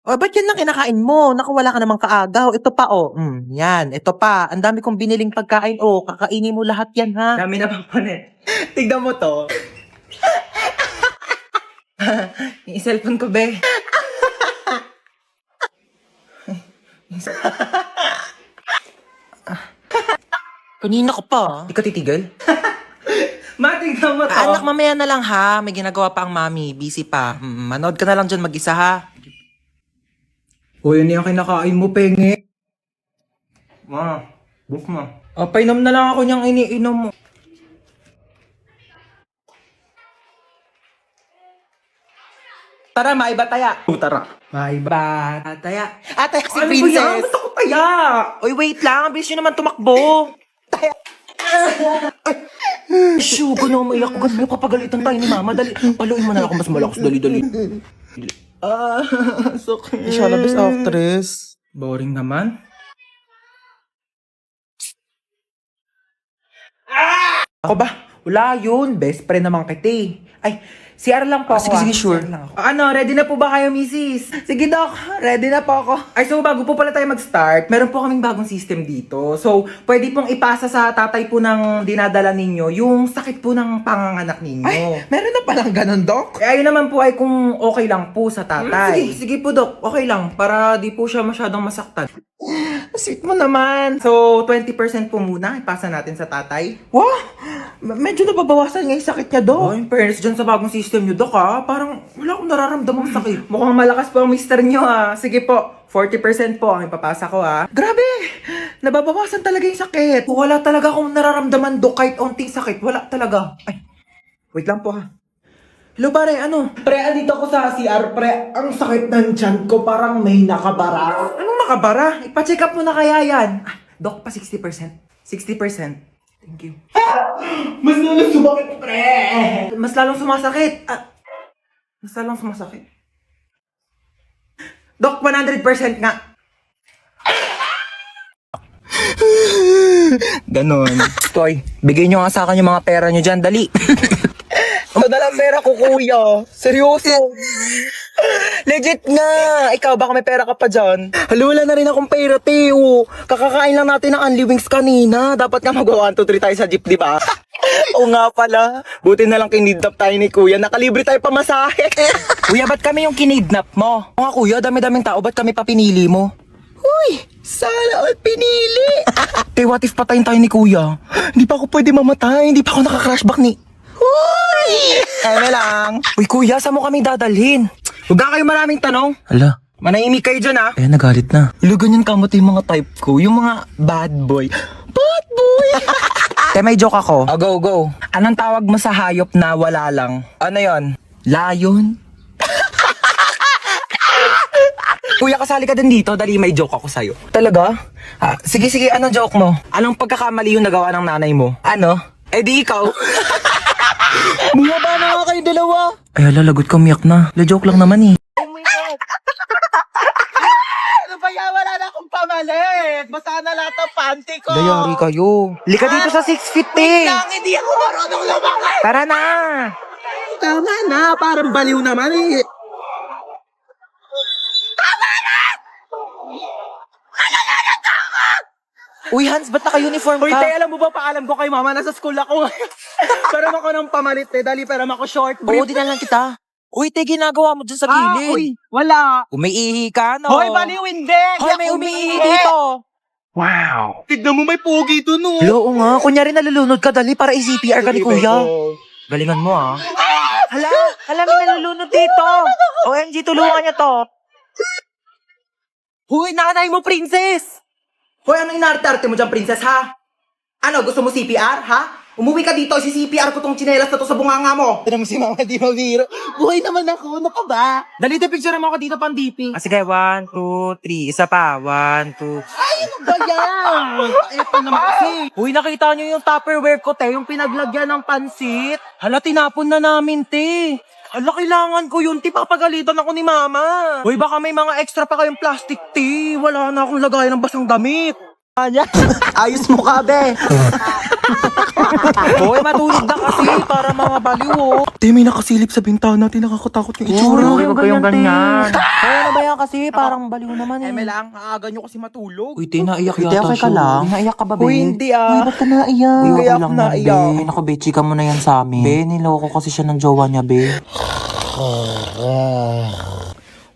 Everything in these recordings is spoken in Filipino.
O, ba't yan lang kinakain mo? Naku, wala ka namang kaagaw. Ito pa, oh. Yan. Ito pa. Ang dami kong biniling pagkain. Oh, kakainin mo lahat yan, ha? Dami na bang panet? Tignan mo to. Yung cellphone ko, be. Kanina ka pa, Di ka titigil? Matignan mo to. Anak, mamaya na lang, ha? May ginagawa pa ang mami. Busy pa. Manood ka na lang dyan mag-isa, ha? Uy, ano yung kinakain mo, penge? Ma, book mo. Painom na lang ako niyang iniinom mo. Tara, maiba taya. Tara. Maiba taya. Ate, si Ano ba yan? Princess. Ba't ako taya? Uy, wait lang. Ang bilis nyo naman tumakbo. Shoo, gano'n maiyak ko. Gano'n kapagalitan tayo ni Mama. Dali, paluin mo na ako mas malakas. Dali. Sakit. Siya na best actress. Boring naman. Ako ba? Wala yun. Best friend naman kita eh. Ay, CR lang po ako. sige, sure. CR lang ako. Ano, ready na po ba kayo, misis? Sige, Doc. Ready na po ako. Ay, so bago po pala tayo mag-start, meron po kaming bagong system dito. So, pwede pong ipasa sa tatay po ng dinadala ninyo yung sakit po ng panganganak ninyo. Ay, meron na palang ganun, Doc? Ayun naman po ay kung okay lang po sa tatay. Sige po, Doc. Okay lang. Para di po siya masyadong masaktan. Sweet mo naman. So, 20% po muna ipasa natin sa tatay. Wow! Medyo nababawasan nga yung sakit niya, Doc. Oh, in fairness dyan sa bagong system nyo, Doc, ha? Parang wala akong nararamdamang sakit. Mukhang malakas po ang mister nyo, ha? Sige po, 40% po ang ipapasa ko, ha? Grabe! Nababawasan talaga yung sakit. Wala talaga akong nararamdaman, Doc, kahit onting sakit. Wala talaga. Ay, wait lang po, ha? Hello, pare, ano? Pre, andito ako sa CR, pre. Ang sakit ng tiyan ko, parang may nakabara. Anong nakabara? Ipa-check up mo na kaya yan. Doc, pa 60%. 60%. Thank you. Mas lalong sumakit, pre! Mas lalong sumasakit. Mas lalong sumasakit. Doc, 100% nga. Ganon. Toy, bigay nyo nga sa akin yung mga pera nyo dyan, dali. Madalang pera ko, kuya. Seryoso. Legit nga. Ikaw, baka may pera ka pa dyan. Hala, wala na rin akong pera, Teo. Kakakain lang natin ng Unli Wings kanina. Dapat nga mag-1, 2, 3 tayo sa jeep, di ba? Oo nga pala. Buti na lang kinidnap tayo ni kuya. Nakalibre tayo pamasahe. Kuya, ba't kami yung kinidnap mo? Oo nga, kuya, dami-daming tao. Ba't kami pa pinili mo? Uy, sana all pinili. Te, what if patayin tayo ni kuya? Hindi pa ako pwede mamatay. Hindi pa ako naka-crashback ni... Uy! Eme lang. Uy, kuya, saan mo kami dadalhin? Huwag na kayo maraming tanong. Hala, Manahimik kayo dyan, ha? kaya nagalit na. Ilo, ganyan kamot yung mga type ko. Yung mga bad boy. Bad boy! Te, may joke ako. Go. Anong tawag mo sa hayop na wala lang? Ano yon? Lion? Kuya, kasali ka din dito. Dali, may joke ako sa'yo. Talaga? Sige, anong joke mo? Anong pagkakamali yung nagawa ng nanay mo? Ano? Eh di ikaw. Bumaba na nga kayo dalawa. Ay, hala, lagot ka, umiyak na. Joke lang naman eh. Ano ba yan? Wala na akong pamalit. Basta na lahat ng panty ko. Dayari kayo. Lika dito sa 6 feet eh. Hindi ako marunong lumakad. Tara na. Tama na. Parang baliw naman eh. Uy, Hans, ba't naka-uniform Uy, ka? te, alam mo ba, paalam ko kay mama, nasa school ako. Pero ako ng pamalit, te. Dali, pero ako short Oo, brief. di na lang kita. Uy, te, ginagawa mo dyan sa gilid. Uy, wala. Umiihi ka, no? Hoy, baliw, hindi. Hoy, may umiihi dito. Tignan mo, may pogi doon, no. Hello, oo nga. Kunyari nalulunod ka, dali para i-CPR ka ni kuya. Galingan mo, ah. Hala, may nalulunod dito. OMG, tulungan niya to. Huy, nanay mo, princess. Hoy, ano inarte-arte mo dyan, princess, ha? Ano, gusto mo CPR, ha? Umuwi ka dito, si CPR ko tong tsinelas na to sa bunganga mo. Tignan mo si mama, di mabiro. Buhay naman ako, ano ka ba? Dali, te, picture mo ako dito pang DP. Sige, 1, 2, 3. Isa pa. 1, 2. Ay, ano ba yan? Eto naman kasi. Uy, nakita niyo yung Tupperware ko, te. Yung pinaglagyan ng pansit. Hala, tinapon na namin, te. Hala, kailangan ko yun, te. Papagalitan ako ni mama. Uy, baka may mga extra pa kayong plastic, te. Wala na akong lagayan ng basang damit. Ayos mo ka, be. Hoy, matulog na kasi para mga baliw, oh. Te, may nakasilip sa bintana. Te, nakakatakot yung itsura. Huwag kayong ganyan. Kaya ano ba yan kasi? Parang baliw naman eh. Eme lang, aaga nyo kasi matulog. Uy, te, naiyak Uy, te, yata okay ka siya. lang? Uy, naiyak ka ba, be? Uy, hindi ah. Uy, ba't ka naiyak? Uy, Uy, kaya okay ako lang yan, naiyak. be. Naku, be, chika mo na yan sa amin. Be, niloko kasi siya ng jowa niya, be.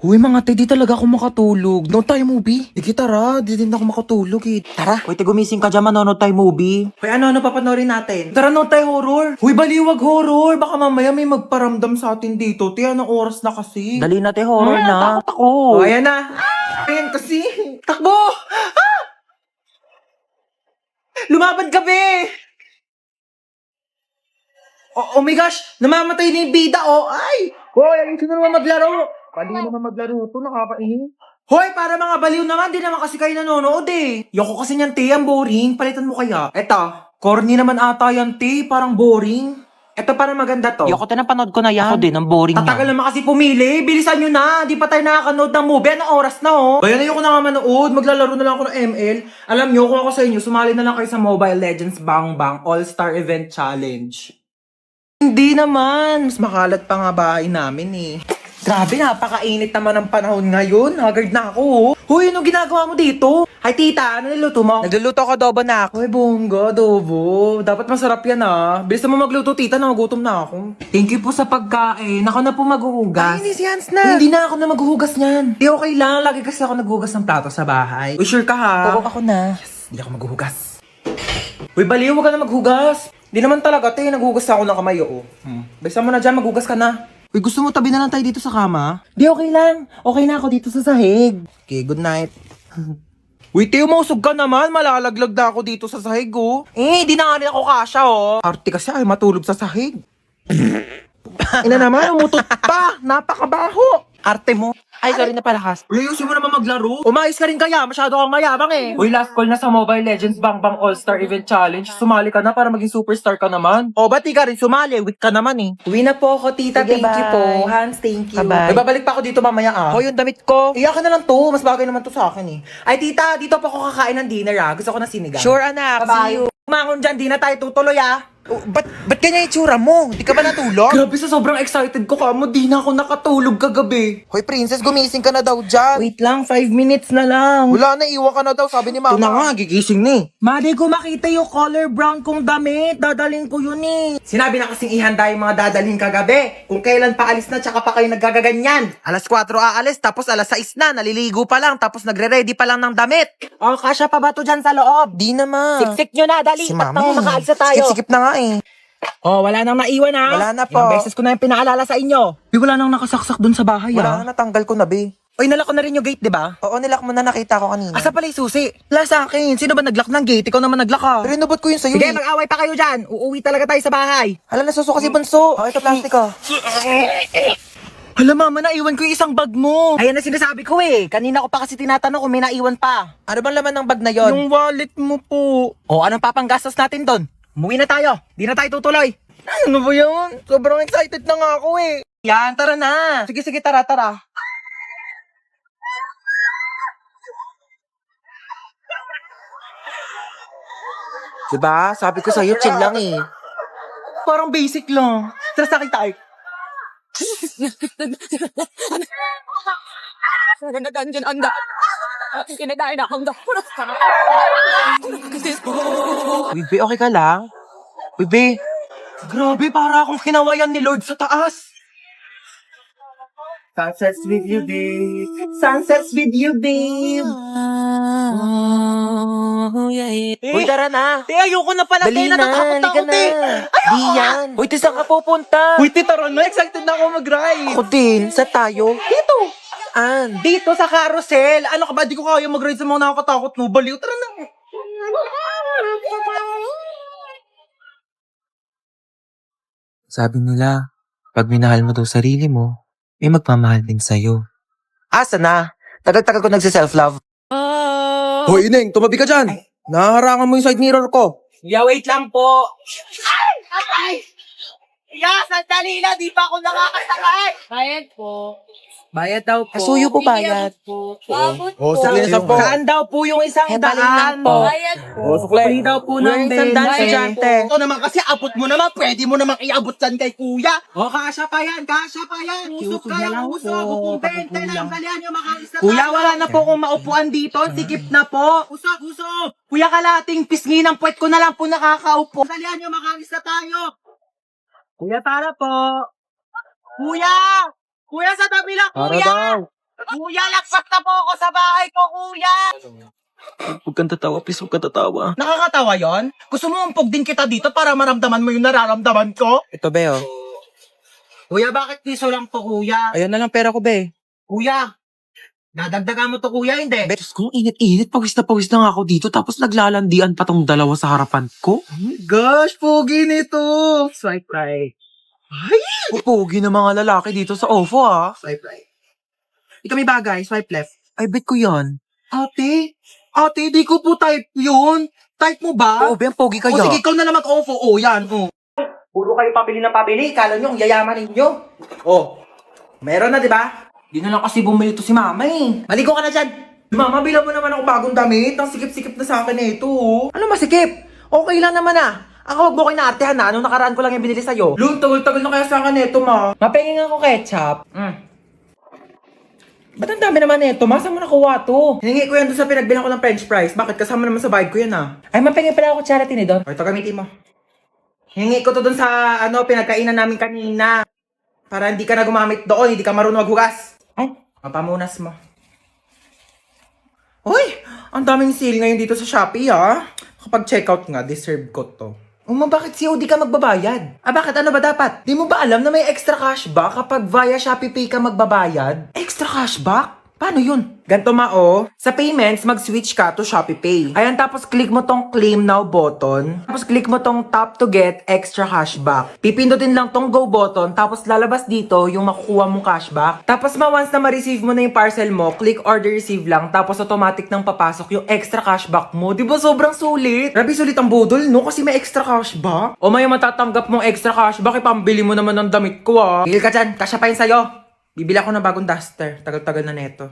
Uy, mga te, di talaga ako makatulog. Noon tayo movie. Sige, tara. Di din ako makatulog eh. Tara. Uy, te, gumising ka dyan, manonood tayo movie. Uy, ano papanoorin natin? Tara, noon tayo horror. Uy, baliwag horror. Baka mamaya may magparamdam sa atin dito. Te, anong oras na kasi? Dali na, te, horror na. Takot ako. Oh, ayan na. Ayan kasi. Takbo! Ah! Lumaban ka, be! Oh my gosh! Namamatay na yung bida, oh! Ay! Hoy, ayun sino naman maglaro? Baliw naman maglaro ito, nakakainis. Hoy, para mga baliw naman, di naman kasi kayo nanonood eh. Yoko kasi niyan, te, ang boring. Palitan mo kaya. Eto, corny naman ata yan, te, parang boring. Eto, parang maganda to. Yoko, te, napanood ko na yan. Ako din, ang boring Tatagal niya. naman kasi pumili. Bilisan nyo na. Di pa tayo nakakanood ng movie. Anong oras na, oh? Bayan, ayoko na nga manood. Maglalaro na lang ako ng ML. Alam nyo, kung ako sa inyo, sumali na lang kayo sa Mobile Legends Bang Bang All-Star Event Challenge. Hindi naman. Mas makalat pa nga bahay namin, eh. Grabe, napakainit naman ang panahon ngayon. Haggard na ako, oh. Hoy, anong ginagawa mo dito? Hi, tita. Ano niluto mo? Nagluluto ko adobo na ako. Hoy, bongga, adobo. Dapat masarap yan, ah. Bilis mo magluto, tita. Nagugutom na ako. Thank you po sa pagkain. Ako na po maghuhugas. Ay, hindi si Hans na. Hindi na ako na maghuhugas niyan. Di okay lang. Lagi kasi ako naghuhugas ng plato sa bahay. Uy, sure ka ha? Oo, ako na. Hindi ako maghuhugas. Uy, baliw, huwag ka na maghugas. Di naman talaga, te. Naghuhugas ako ng kamay, oo. Bisa mo na dyan, maghugas ka na. Uy, gusto mo tabi na lang tayo dito sa kama? Di, okay lang. Okay na ako dito sa sahig. Okay, good night. Uy, Teo, mausog ka naman. Malalaglag na ako dito sa sahig, oh. Eh, di na nga rin ako kasha, oh. Arte kasi ay matulog sa sahig. Ina naman, umutot pa. Napakabaho. Arte mo. Ay, sorry na palakas. Uy, ayusin mo naman maglaro. Umayos ka rin kaya. Masyado kang mayabang eh. Uy, last call na sa Mobile Legends Bang Bang All-Star Event Challenge. Sumali ka na para maging superstar ka naman. O, ba't di ka rin sumali? Weak ka naman eh. Uwi na po ako, tita. Sige, Thank you bye. po. Hans, thank you. Bye-bye. Ay, babalik pa ako dito mamaya ah. Hoy, yung damit ko. Iyakin na lang to. Mas bagay naman to sa akin eh. Ay, tita, dito pa ako kakain ng dinner ah. Gusto ko na sinigang. Sure, anak. Bye-bye. See you. Kumangon dyan, di na tayo tutuloy ah. Ba't ganyan yung tsura mo? Di ka ba natulog? Grabe, sa sobrang excited ko kamo, di na ako nakatulog kagabi. Hoy, princess, gumising ka na daw dyan. Wait lang, 5 minutes na lang. Wala na, iwan ka na daw, sabi ni Ito na mama. nga, gigising ni. Madi ko makita yung color brown kong damit. Dadalhin ko yun eh. Sinabi na kasing ihanda yung mga dadalhin kagabi. Kung kailan pa alis na, tsaka pa kayo nagagaganyan. Alas 4 aalis, tapos alas 6 na, naliligo pa lang, tapos nagre-ready pa lang ng damit. Oh, kasya pa ba to dyan sa loob? Di naman. Siksik nyo na, dali. Si At mama. makaalis na tayo. Sikip na nga eh. Oh, wala nang naiwan ha. Wala na po. Ilang beses ko na yung pinaalala sa inyo. Wala nang nakasaksak dun sa bahay Wala na, natanggal ko na, be. Oy, nalak ko na rin yung gate, di ba? Oo, nilak mo na, nakita ko kanina. Asa pala yung susi? Wala sa akin. Sino ba naglock ng gate? Ikaw naman naglock ha. Pero inubot ko yun sa'yo Sige, eh. mag-away pa kayo dyan. Uuwi talaga tayo sa bahay. Hala, nasusuka si Bunso. Oh, ito plastic ko. Hala mama, naiwan ko yung isang bag mo. Ayan na sinasabi ko eh. Kanina ko pa kasi tinatanong kung may naiwan pa. Ano bang laman ng bag na yon? Yung wallet mo po. O, anong papanggastos natin doon? Umuwi na tayo. Di na tayo tutuloy. Ano ba yun? Sobrang excited na nga ako eh. Yan, tara na. Sige, sige, tara, tara. Diba? Sabi ko sa'yo, chill lang eh. Parang basic lang. Tara, sakit tayo. Bibi, okay ka lang? Bibi, Grabe, para akong kinawayan ni Lord sa taas. Sunsets with you, babe. Sunsets with you, babe. Uy, tara na. Te, ayoko na pala. Dali Te, na, natatakot halika ako, na. te. Di yan. Uy, te, saan ka pupunta? Uy, te, tara na. Excited na ako mag-ride. Ako din, sa tayo. Dito. An? Dito sa carousel. Ano ka ba? Di ko kaya mag-ride sa mga nakakatakot mo. Baliw. Tara na. Sabi nila, pag minahal mo daw sarili mo, may magmamahal din sa'yo. Asa na? Tagal-tagal ko nagsi-self-love. Hoy, Ineng, tumabi ka dyan! Naharangan mo yung side mirror ko. Yeah, wait lang po. Ay! Yeah, sandali na. Di pa ako nakakasakay. Bayad po. Bayad daw po. Kasuyo po bayad. Babot Oh, po. sukli na 10. Saan daw po yung isang daan? Bayad po. Oh, sukli. Free daw po ng Isang daan, bente. estudyante. Ito naman kasi abot mo naman, pwede mo naman iabot dyan kay kuya. O, kasya pa yan. Usok Usok na lang usok. po, Kung kapag 20 lang, kulang. dalihan nyo makaalis na Kuya, tayo. wala na po kung maupuan dito. Sikip na po. Usok. Kuya, kalating pisngi ng puwet ko na lang po nakakaupo. Dalihan nyo makaalis na tayo. Kuya, tara po. Kuya, sa tabi lang, Para kuya. daw. Kuya, lagpas na po ako sa bahay ko, kuya. Huwag kang tatawa, please. Huwag kang tatawa. Nakakatawa yon? Gusto mo umpog din kita dito para maramdaman mo yung nararamdaman ko? Ito, be, oh. Kuya, bakit piso lang to, kuya? Ayun na lang pera ko, be. Kuya, dadagdagan mo to, kuya, hindi? Diyos ko, init-init. Pawis na nga ako dito. Tapos naglalandian pa tong dalawa sa harapan ko. Gosh, pogi nito. Swipe right. Pupugi ng mga lalaki dito sa OFO, ah. Swipe right. Ikaw may bagay, swipe left. Ay, bet ko yan. Ate, di ko po type yun. Type mo ba? Oo, be, ang pogi O kaya. sige, ikaw na naman ofo. O, yan, o. Puro kayo pabili na pabili. Kala nyo, ang yayaman ninyo. O, meron na, di ba? Di na lang kasi bumili to si mama, eh. Maligo ka na dyan. Mama, bilang mo naman ako bagong damit. Ang sikip-sikip na sa akin na ito. Ano masikip? Okay lang naman, ah. Ako, wag mo kinaartehan, na. Anong nakaraan ko lang yung binili sa'yo? Lun, tagal-tagal na kaya sa akin ito, ma. Mapengin ako ketchup. Ba't ang dami naman nito? Masa mo nakuha to? Hiningi ko yan doon sa pinagbilang ko ng french fries. Bakit? Kasama naman sa bayad ko yan, ah. Ay, mapengin pala ako charity ni Don. O, ito gamitin mo. Hiningi ko to doon sa, pinagkainan namin kanina. Para hindi ka na gumamit doon, hindi ka marunong maghugas. Ay, Mapamunas mo. Uy! Ang daming sale ngayon dito sa Shopee, ha? Kapag checkout nga, deserve ko to. bakit COD ka magbabayad? Bakit? Ano ba dapat? Di mo ba alam na may extra cashback kapag via Shopee Pay ka magbabayad? Extra cashback? Paano yun? Ganto mao, sa payments, mag-switch ka to Shopee Pay. Ayan, tapos click mo tong claim now button. Tapos click mo tong tap to get extra cashback. Pipindutin lang tong go button, tapos lalabas dito yung makukuha mong cashback. Tapos once na ma-receive mo na yung parcel mo, click order receive lang, tapos automatic nang papasok yung extra cashback mo. Di ba sobrang sulit? Grabe sulit ang budol, no? Kasi may extra cashback. O may matatanggap mong extra cashback, ipambili mo naman ng damit ko, ah. Bigil ka dyan, kasya pa yun sa'yo. Bibili ako ng bagong duster. Tagal-tagal na neto.